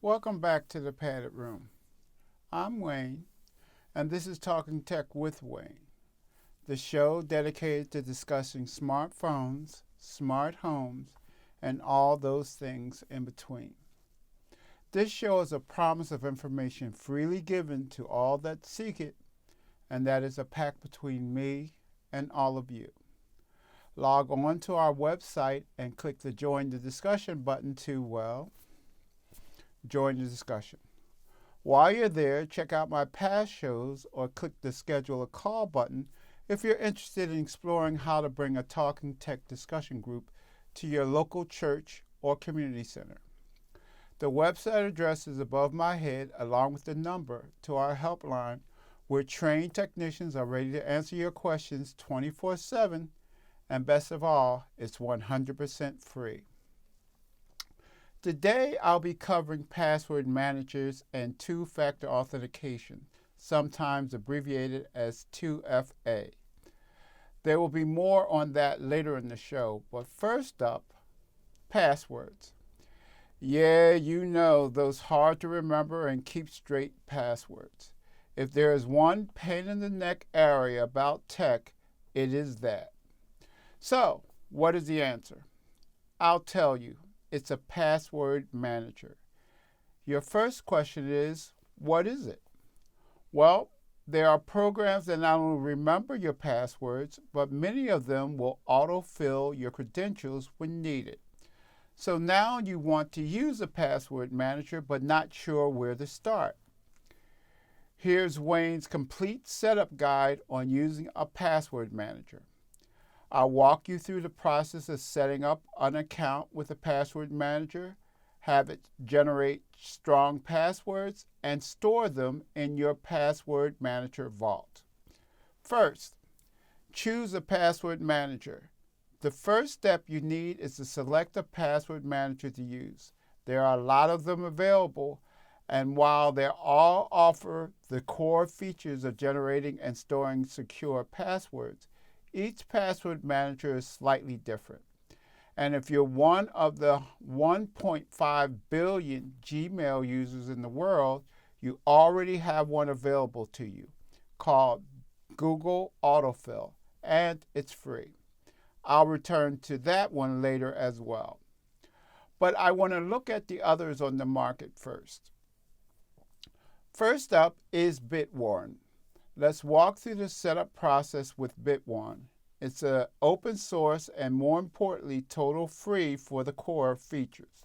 Welcome back to the Padded Room. I'm Wayne, and this is Talking Tech with Wayne, the show dedicated to discussing smartphones, smart homes, and all those things in between. This show is a promise of information freely given to all that seek it, and that is a pact between me and all of you. Log on to our website and click the Join the Discussion button to, join the discussion. While you're there, check out my past shows or click the Schedule a Call button if you're interested in exploring how to bring a Talking Tech discussion group to your local church or community center. The website address is above my head along with the number to our helpline where trained technicians are ready to answer your questions 24/7, and best of all, it's 100% free. Today, I'll be covering password managers and two-factor authentication, sometimes abbreviated as 2FA. There will be more on that later in the show, but first up, passwords. Yeah, you know, those hard to remember and keep straight passwords. If there is one pain in the neck area about tech, it is that. So, what is the answer? I'll tell you. It's a password manager. Your first question is, what is it? Well, there are programs that not only remember your passwords, but many of them will autofill your credentials when needed. So now you want to use a password manager, but not sure where to start. Here's Wayne's complete setup guide on using a password manager. I'll walk you through the process of setting up an account with a password manager, have it generate strong passwords, and store them in your password manager vault. First, choose a password manager. The first step you need is to select a password manager to use. There are a lot of them available, and while they all offer the core features of generating and storing secure passwords, each password manager is slightly different. And if you're one of the 1.5 billion Gmail users in the world, you already have one available to you called Google Autofill, and it's free. I'll return to that one later as well. But I want to look at the others on the market first. First up is Bitwarden. Let's walk through the setup process with Bitwarden. It's an open source and, more importantly, total free for the core features.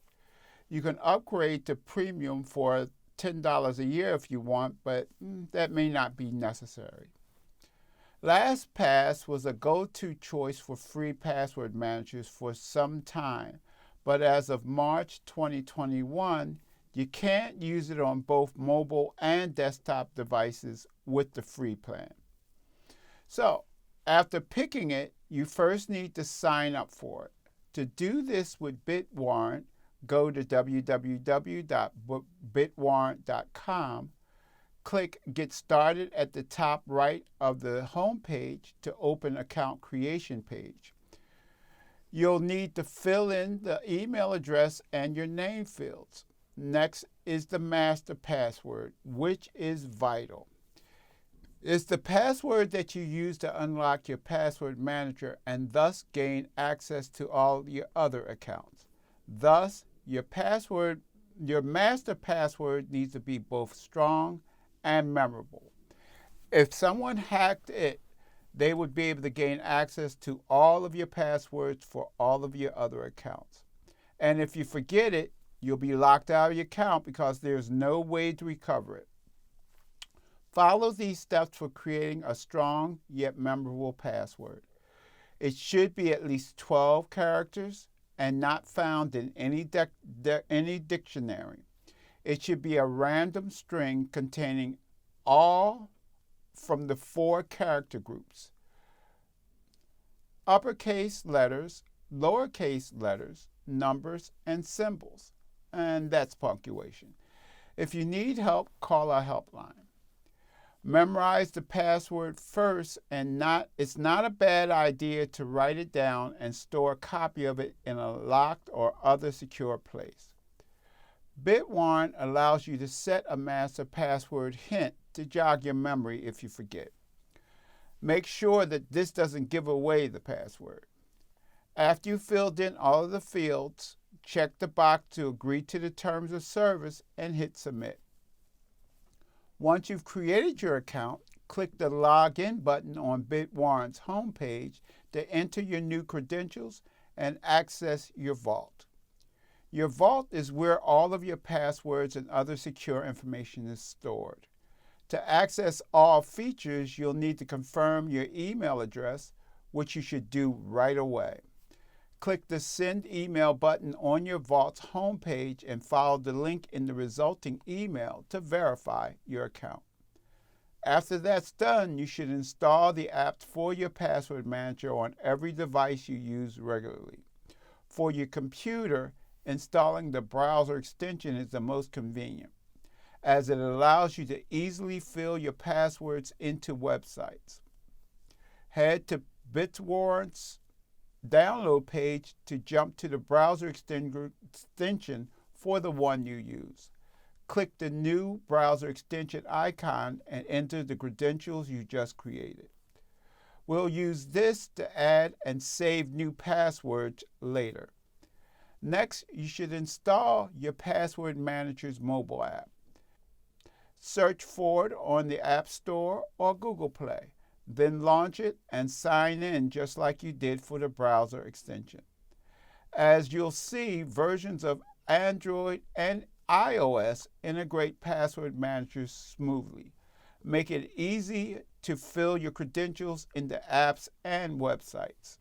You can upgrade to premium for $10 a year if you want, but that may not be necessary. LastPass was a go-to choice for free password managers for some time, but as of March 2021, you can't use it on both mobile and desktop devices with the free plan. So, after picking it, you first need to sign up for it. To do this with Bitwarden, go to www.bitwarden.com, click Get Started at the top right of the home page to open account creation page. You'll need to fill in the email address and your name fields. Next is the master password, which is vital. It's the password that you use to unlock your password manager and thus gain access to all your other accounts. Thus, your master password needs to be both strong and memorable. If someone hacked it, they would be able to gain access to all of your passwords for all of your other accounts. And if you forget it, you'll be locked out of your account because there's no way to recover it. Follow these steps for creating a strong yet memorable password. It should be at least 12 characters and not found in any dictionary. It should be a random string containing all from the 4 character groups: uppercase letters, lowercase letters, numbers, and symbols. And that's punctuation. If you need help, call our helpline. Memorize the password first, and it's not a bad idea to write it down and store a copy of it in a locked or other secure place. Bitwarrant allows you to set a master password hint to jog your memory if you forget. Make sure that this doesn't give away the password. After you've filled in all of the fields, check the box to agree to the terms of service and hit submit. Once you've created your account, click the Login button on Bitwarrant's homepage to enter your new credentials and access your vault. Your vault is where all of your passwords and other secure information is stored. To access all features, you'll need to confirm your email address, which you should do right away. Click the Send Email button on your Vault's homepage and follow the link in the resulting email to verify your account. After that's done, you should install the apps for your password manager on every device you use regularly. For your computer, installing the browser extension is the most convenient, as it allows you to easily fill your passwords into websites. Head to Bitwarrant's download page to jump to the browser extension for the one you use. Click the new browser extension icon and enter the credentials you just created. We'll use this to add and save new passwords later. Next, you should install your Password Manager's mobile app. Search for it on the App Store or Google Play. Then launch it and sign in just like you did for the browser extension. As you'll see, versions of Android and iOS integrate password managers smoothly. Make it easy to fill your credentials into apps and websites.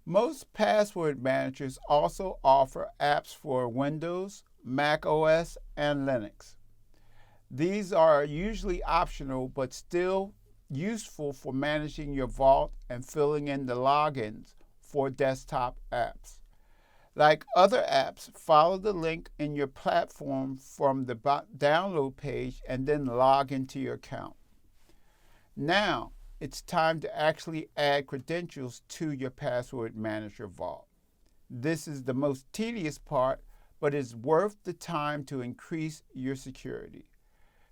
Most password managers also offer apps for Windows, Mac OS, and Linux. These are usually optional but still useful for managing your vault and filling in the logins for desktop apps. Like other apps, follow the link in your platform from the download page and then log into your account. Now, it's time to actually add credentials to your Password Manager vault. This is the most tedious part, but it's worth the time to increase your security.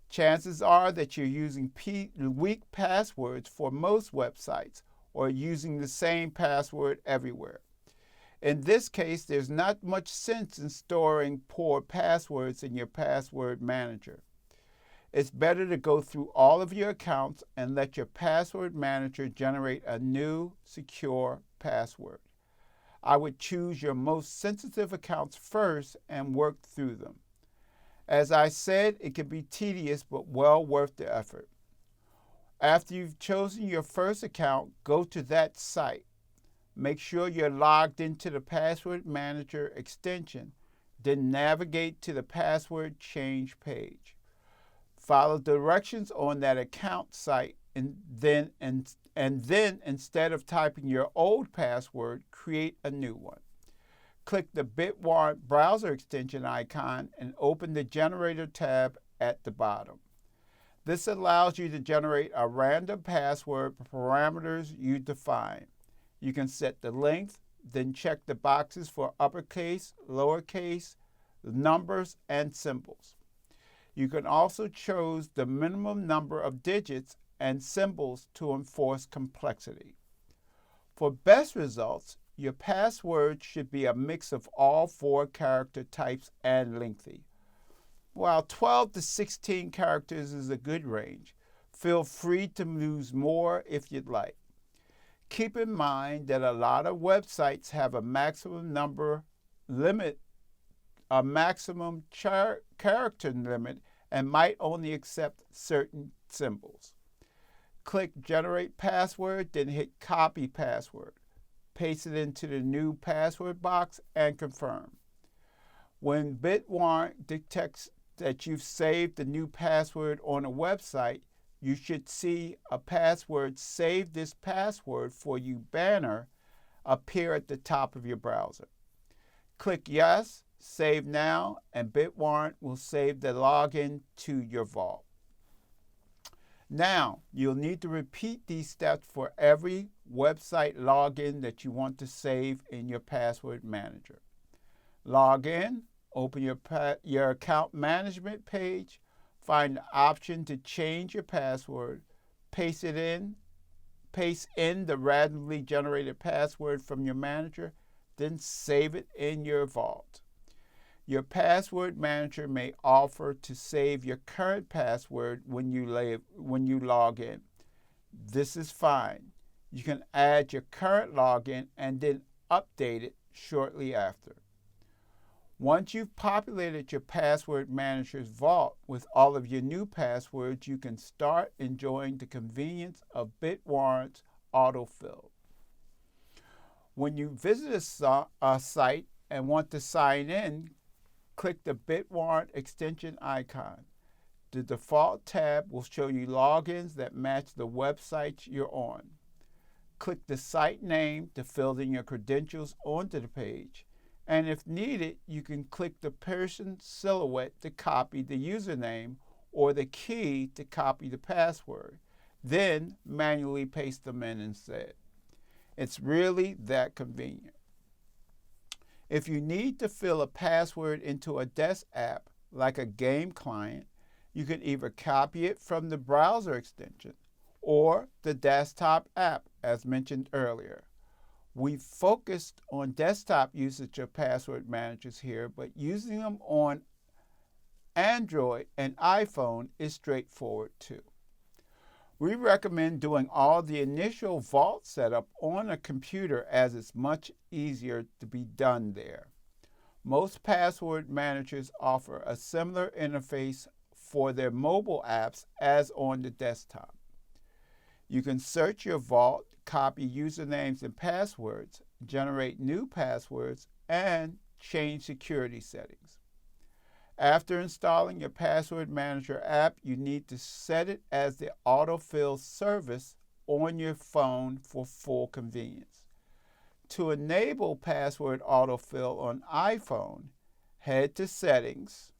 Chances are that you're using weak passwords for most websites or using the same password everywhere. In this case, there's not much sense in storing poor passwords in your password manager. It's better to go through all of your accounts and let your password manager generate a new, secure password. I would choose your most sensitive accounts first and work through them. As I said, it can be tedious but well worth the effort. After you've chosen your first account, go to that site. Make sure you're logged into the Password Manager extension, then navigate to the password change page. Follow directions on that account site and then instead of typing your old password, create a new one. Click the Bitwarrant browser extension icon and open the Generator tab at the bottom. This allows you to generate a random password for parameters you define. You can set the length, then check the boxes for uppercase, lowercase, numbers, and symbols. You can also choose the minimum number of digits and symbols to enforce complexity. For best results, your password should be a mix of all 4 character types and lengthy. While 12 to 16 characters is a good range, feel free to use more if you'd like. Keep in mind that a lot of websites have a maximum number limit, a maximum character limit, and might only accept certain symbols. Click Generate Password, then hit Copy Password. Paste it into the new password box and confirm. When BitWarrant detects that you've saved the new password on a website, you should see a password "Save this password for you" banner appear at the top of your browser. Click Yes, Save Now, and BitWarrant will save the login to your vault. Now, you'll need to repeat these steps for every website login that you want to save in your password manager. Log in, open your account management page, find the option to change your password, paste in the randomly generated password from your manager, then save it in your vault. Your password manager may offer to save your current password when you log in. This is fine. You can add your current login and then update it shortly after. Once you've populated your password manager's vault with all of your new passwords, you can start enjoying the convenience of BitWarrant's autofill. When you visit a site and want to sign in, click the BitWarrant extension icon. The default tab will show you logins that match the websites you're on. Click the site name to fill in your credentials onto the page. And if needed, you can click the person silhouette to copy the username or the key to copy the password. Then manually paste them in instead. It's really that convenient. If you need to fill a password into a desk app, like a game client, you can either copy it from the browser extension or the desktop app, as mentioned earlier. We've focused on desktop usage of password managers here, but using them on Android and iPhone is straightforward too. We recommend doing all the initial vault setup on a computer as it's much easier to be done there. Most password managers offer a similar interface for their mobile apps as on the desktop. You can search your vault, copy usernames and passwords, generate new passwords, and change security settings. After installing your password manager app, you need to set it as the autofill service on your phone for full convenience. To enable password autofill on iPhone, head to Settings,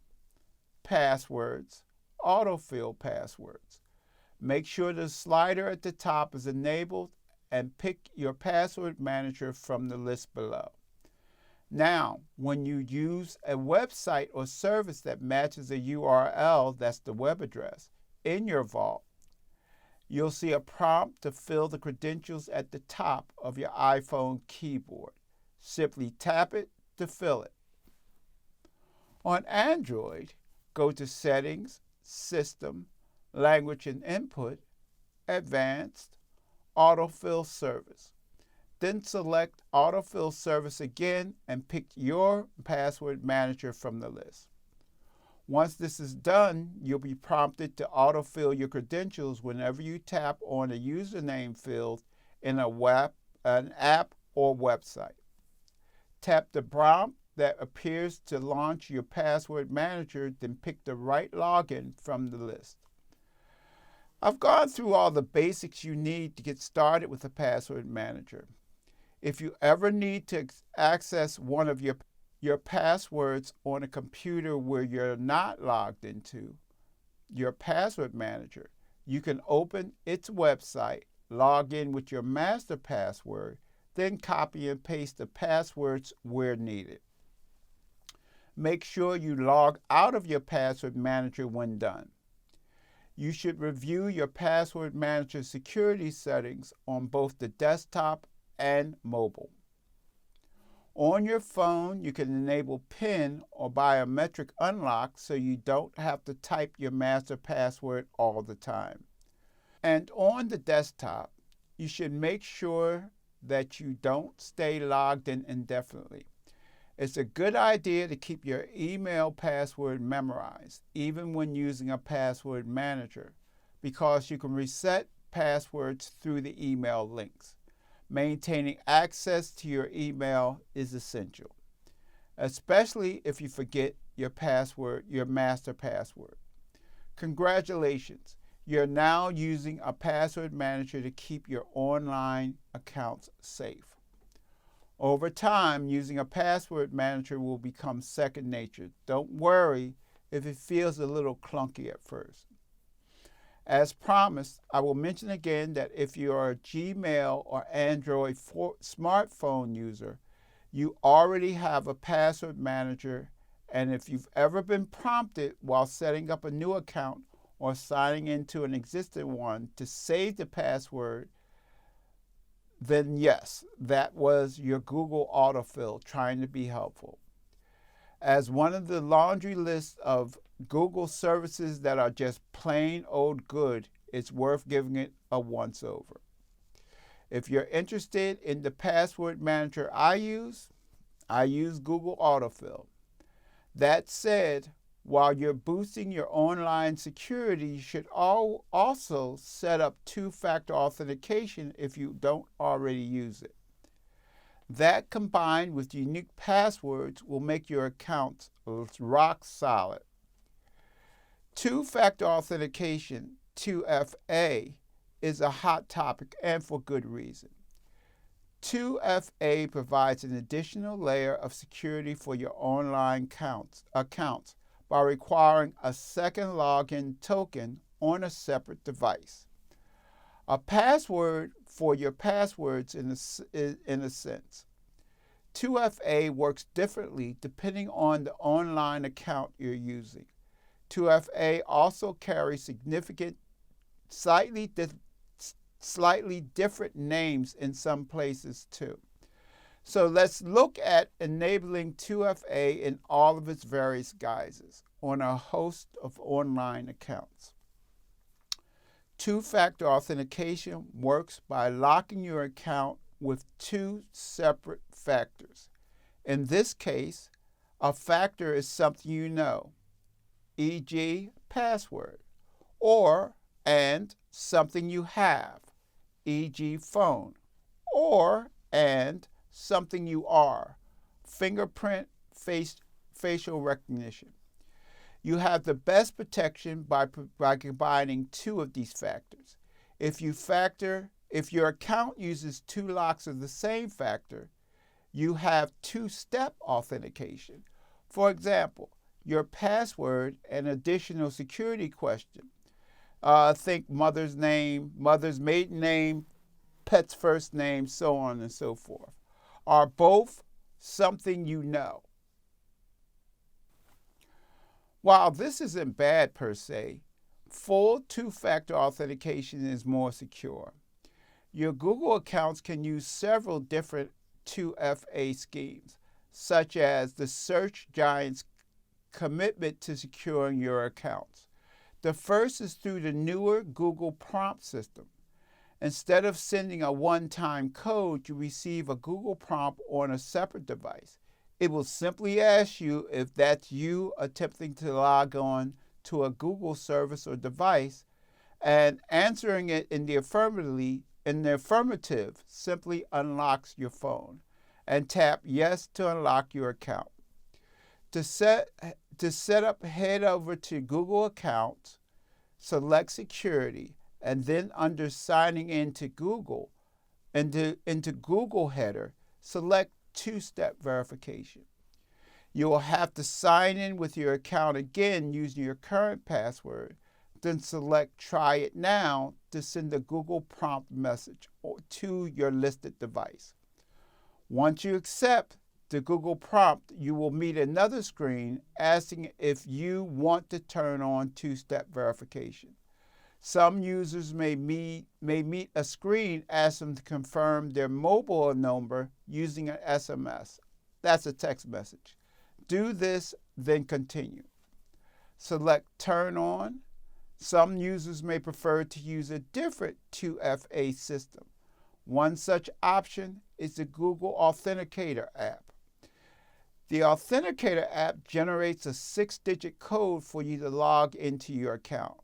Passwords, Autofill Passwords. Make sure the slider at the top is enabled and pick your password manager from the list below. Now, when you use a website or service that matches a URL, that's the web address, in your vault, you'll see a prompt to fill the credentials at the top of your iPhone keyboard. Simply tap it to fill it. On Android, go to Settings, System, Language and Input, Advanced, Autofill Service. Then select Autofill Service again and pick your password manager from the list. Once this is done, you'll be prompted to autofill your credentials whenever you tap on a username field in an app or website. Tap the prompt that appears to launch your password manager, then pick the right login from the list. I've gone through all the basics you need to get started with a password manager. If you ever need to access one of your passwords on a computer where you're not logged into your password manager, you can open its website, log in with your master password, then copy and paste the passwords where needed. Make sure you log out of your password manager when done. You should review your password manager security settings on both the desktop and mobile. On your phone, you can enable PIN or biometric unlock so you don't have to type your master password all the time. And on the desktop, you should make sure that you don't stay logged in indefinitely. It's a good idea to keep your email password memorized, even when using a password manager, because you can reset passwords through the email links. Maintaining access to your email is essential, especially if you forget your password, your master password. Congratulations, you're now using a password manager to keep your online accounts safe. Over time, using a password manager will become second nature. Don't worry if it feels a little clunky at first. As promised, I will mention again that if you are a Gmail or Android smartphone user, you already have a password manager, and if you've ever been prompted while setting up a new account or signing into an existing one to save the password, then yes, that was your Google autofill trying to be helpful. As one of the laundry lists of Google services that are just plain old good, it's worth giving it a once-over. If you're interested in the password manager I use Google Autofill. That said, while you're boosting your online security, you should also set up two-factor authentication if you don't already use it. That combined with unique passwords will make your accounts rock solid. Two-factor authentication, 2FA, is a hot topic and for good reason. 2FA provides an additional layer of security for your online accounts by requiring a second login token on a separate device. A password for your passwords in a sense. 2FA works differently depending on the online account you're using. 2FA also carries significant, slightly different names in some places too. So let's look at enabling 2FA in all of its various guises on a host of online accounts. Two-factor authentication works by locking your account with two separate factors. In this case, a factor is something you know, e.g. password, and something you have, e.g. phone, and something you are, fingerprint, facial recognition. You have the best protection by combining two of these factors. If your account uses two locks of the same factor, you have two-step authentication. For example, your password and additional security question. Think mother's name, mother's maiden name, pet's first name, so on and so forth, are both something you know. While this isn't bad per se, full two-factor authentication is more secure. Your Google accounts can use several different 2FA schemes, such as the search giant's commitment to securing your accounts. The first is through the newer Google prompt system. Instead of sending a one-time code, you receive a Google prompt on a separate device. It will simply ask you if that's you attempting to log on to a Google service or device, and answering it in the affirmative simply unlocks your phone, and tap yes to unlock your account. To set up, head over to Google Accounts, select Security, and then under Signing into Google, into Google Header, select two-step verification. You will have to sign in with your account again using your current password, then select Try It Now to send a Google prompt message to your listed device. Once you accept the Google prompt, you will meet another screen asking if you want to turn on two-step verification. Some users may meet a screen asking them to confirm their mobile number using an SMS. That's a text message. Do this, then continue. Select Turn On. Some users may prefer to use a different 2FA system. One such option is the Google Authenticator app. The Authenticator app generates a 6-digit code for you to log into your account.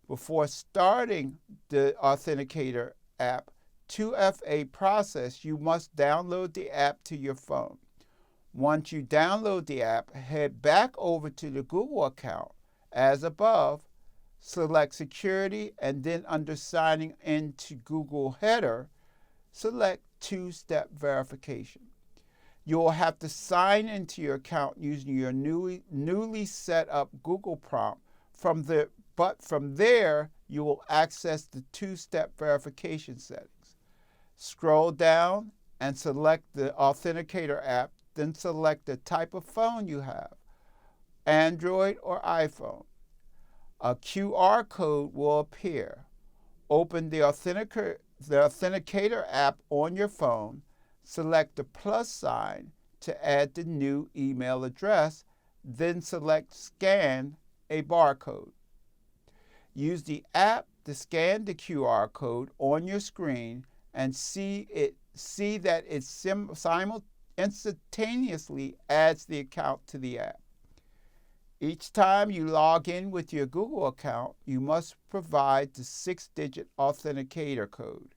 Before starting the Authenticator app 2FA process, you must download the app to your phone. Once you download the app, head back over to the Google account. As above, select Security, and then under Signing in to Google header, select Two-Step Verification. You will have to sign into your account using your newly set up Google prompt. But from there, you will access the two-step verification settings. Scroll down and select the Authenticator app, then select the type of phone you have, Android or iPhone. A QR code will appear. Open the Authenticator app on your phone. Select the plus sign to add the new email address, then select Scan a barcode. Use the app to scan the QR code on your screen and see that it instantaneously adds the account to the app. Each time you log in with your Google account, you must provide the 6-digit authenticator code.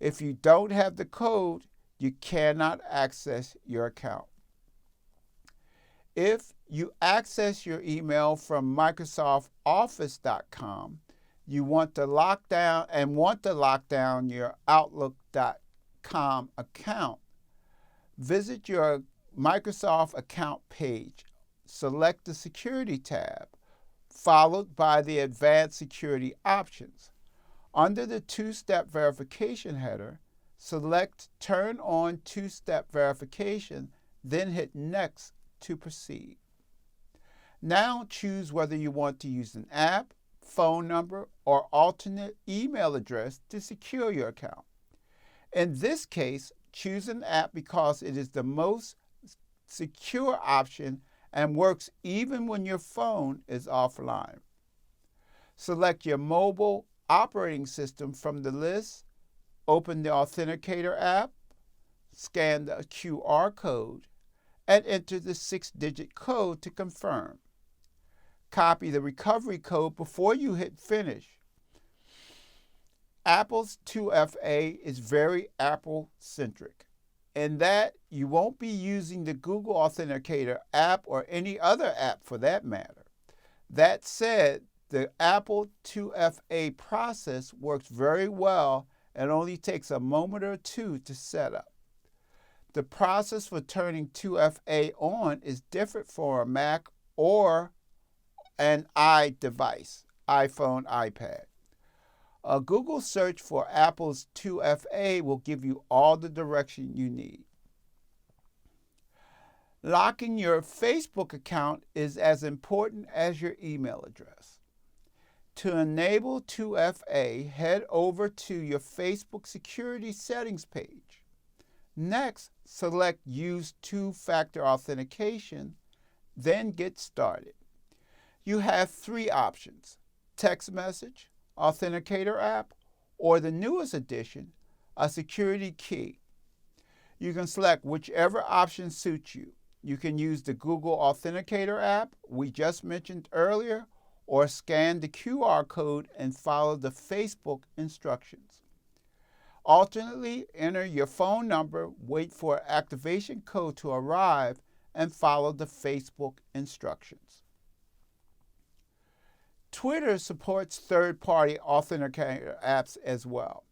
If you don't have the code, you cannot access your account. If you access your email from MicrosoftOffice.com, you want to lock down your Outlook.com account, visit your Microsoft account page. Select the Security tab, followed by the Advanced Security options. Under the two-step verification header, select Turn on two-step verification, then hit Next to proceed. Now choose whether you want to use an app, phone number, or alternate email address to secure your account. In this case, choose an app because it is the most secure option and works even when your phone is offline. Select your mobile operating system from the list, open the Authenticator app, scan the QR code, and enter the 6-digit code to confirm. Copy the recovery code before you hit Finish. Apple's 2FA is very Apple-centric, in that you won't be using the Google Authenticator app or any other app for that matter. That said, the Apple 2FA process works very well and only takes a moment or two to set up. The process for turning 2FA on is different for a Mac or an iDevice, iPhone, iPad. A Google search for Apple's 2FA will give you all the direction you need. Locking your Facebook account is as important as your email address. To enable 2FA, head over to your Facebook security settings page. Next, select Use Two-Factor Authentication, then get started. You have 3 options: text message, Authenticator app, or the newest addition, a security key. You can select whichever option suits you. You can use the Google Authenticator app we just mentioned earlier, or scan the QR code and follow the Facebook instructions. Alternately, enter your phone number, wait for an activation code to arrive, and follow the Facebook instructions. Twitter supports third-party authenticator apps as well,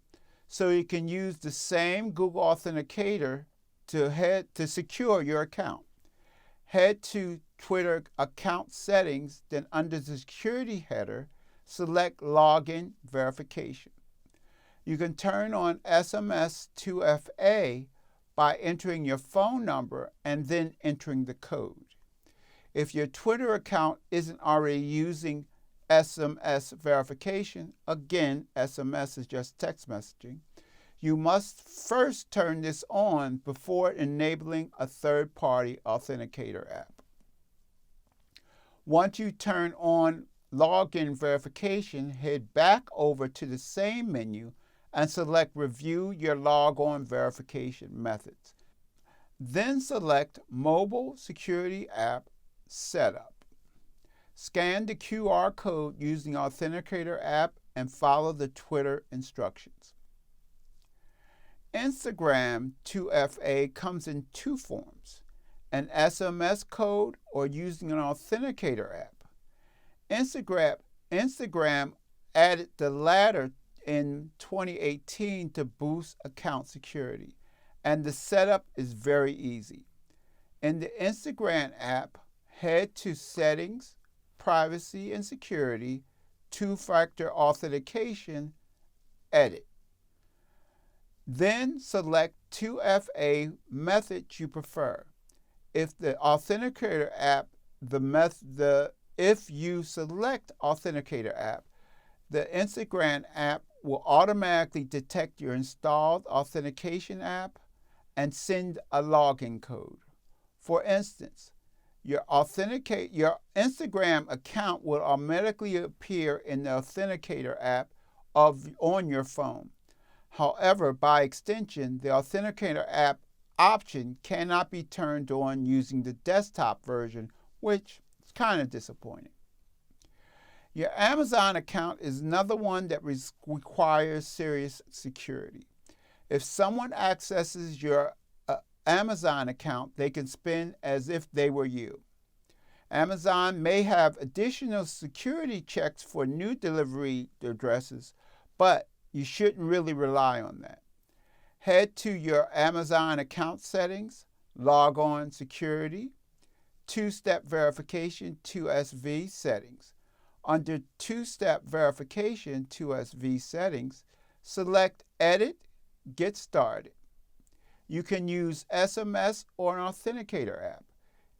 so you can use the same Google Authenticator to secure your account. Head to Twitter account settings, then under the security header, select Login Verification. You can turn on SMS 2FA by entering your phone number and then entering the code. If your Twitter account isn't already using SMS verification, again, SMS is just text messaging, you must first turn this on before enabling a third-party authenticator app. Once you turn on login verification, head back over to the same menu and select Review your logon verification methods. Then select Mobile Security App Setup. Scan the QR code using the Authenticator app and follow the Twitter instructions. Instagram 2FA comes in two forms: an SMS code or using an Authenticator app. Instagram added the latter in 2018 to boost account security, and the setup is very easy. In the Instagram app, head to Settings, Privacy and Security, Two-Factor Authentication, Edit. Then select 2FA method you prefer. If the Authenticator app, if you select Authenticator app, the Instagram app will automatically detect your installed authentication app and send a login code. For instance, your Instagram account will automatically appear in the Authenticator app on your phone. However, by extension, the Authenticator app option cannot be turned on using the desktop version, which is kind of disappointing. Your Amazon account is another one that requires serious security. If someone accesses your Amazon account, they can spend as if they were you. Amazon may have additional security checks for new delivery addresses, but you shouldn't really rely on that. Head to your Amazon account settings, log on security, two-step verification 2SV settings. Under two-step verification 2SV settings, select Edit, Get Started. You can use SMS or an Authenticator app.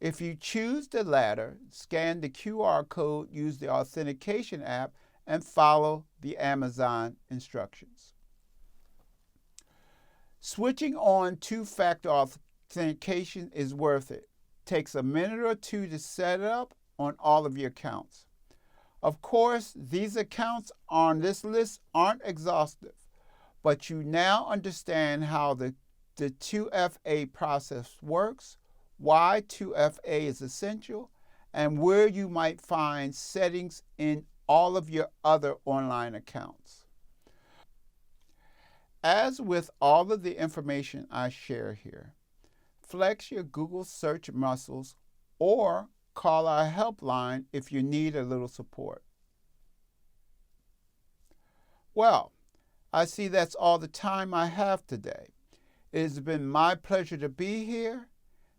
If you choose the latter, scan the QR code, use the Authentication app, and follow the Amazon instructions. Switching on two-factor authentication is worth it. Takes a minute or two to set it up on all of your accounts. Of course, these accounts on this list aren't exhaustive, but you now understand how the 2FA process works, why 2FA is essential, and where you might find settings in all of your other online accounts. As with all of the information I share here, flex your Google search muscles or call our helpline if you need a little support. Well, I see that's all the time I have today. It has been my pleasure to be here,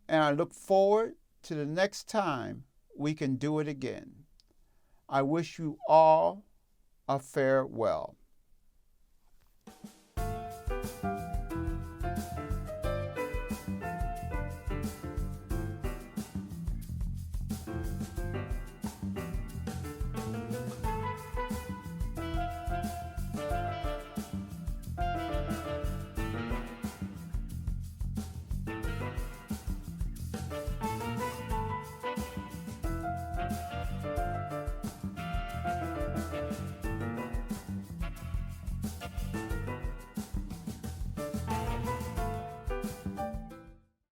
and I look forward to the next time we can do it again. I wish you all a farewell.